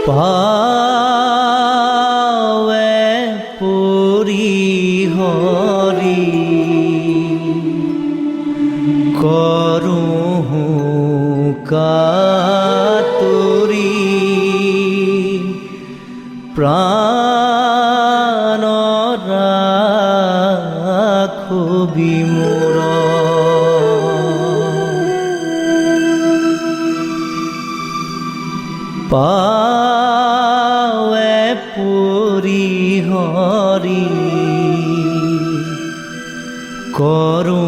পাৱে পৰিহৰি কৰোঁ কাতৰি প্ৰাণ ৰাখবি মোৰ পাৱে পৰিহৰি কৰোঁ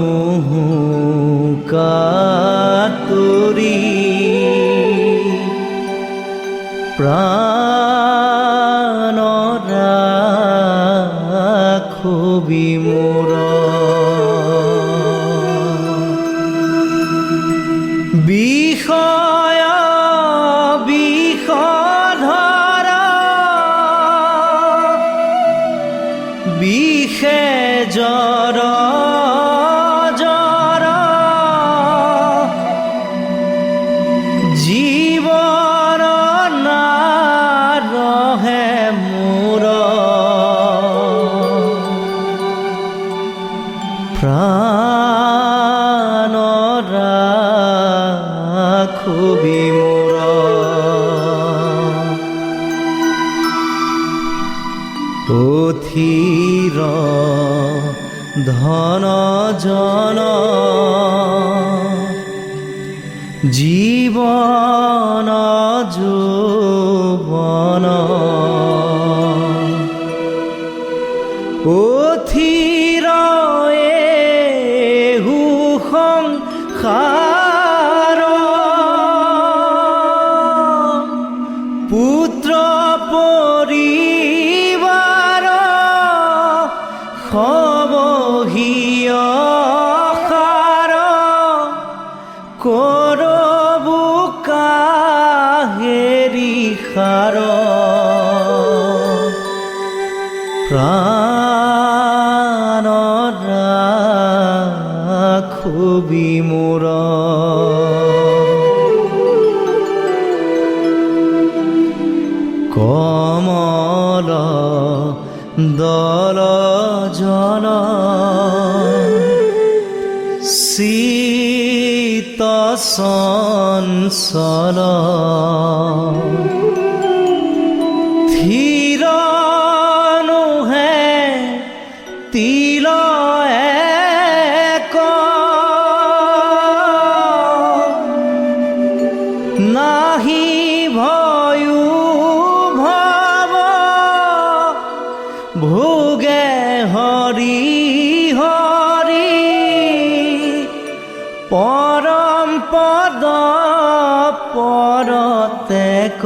কাতৰি প্ৰাণ ৰাখবি মোৰ বিষয় বিষধৰ বিষে জ্বৰ জ্বৰ জীৱন নাৰহে মোৰ প্ৰাণ ৰাখবি মোৰ অথিৰ ধন জন জীৱন যৌৱন অথিৰ এহু সংসাৰ পুত্ৰ পৰিবাৰ সবহিয় সাৰ কৰবু কাহেৰি সাৰ প্ৰাণ ৰাখবি মোৰ কমল দল জন শীত চঞ্চল থিৰ নোহে তিল এক নাহি ভয়ো ভৱ ভোগে হৰি হৰি পৰম পদ পৰতেক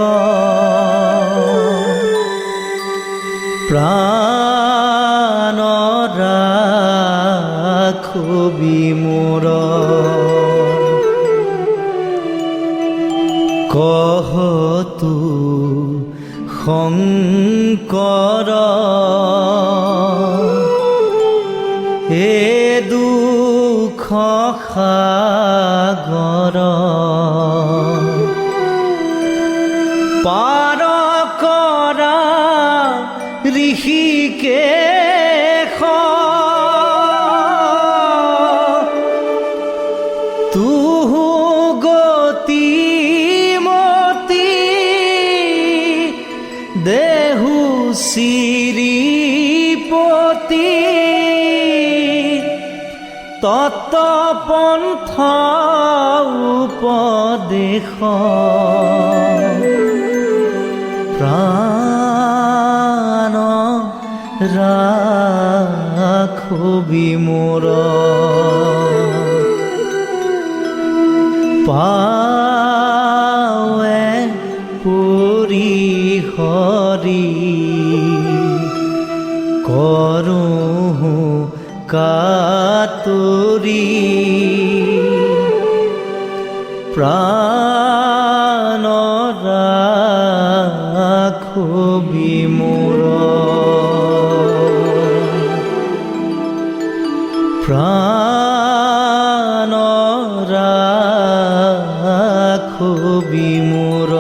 প্ৰাণ ৰাখবি মোৰ কহতু শংকৰ এ দুখ সাগৰ পাৰ কৰা ঋষিকেশ তুহু গতি মতি দেহু শ্ৰীপতি তত্ত্বপন্থ উপদেশ প্ৰাণ ৰাখবি মোৰ পাৱে পৰিহৰি কৰোঁ কাতৰি প্ৰাণ ৰাখবি মোৰ প্ৰাণ ৰাখবি মোৰ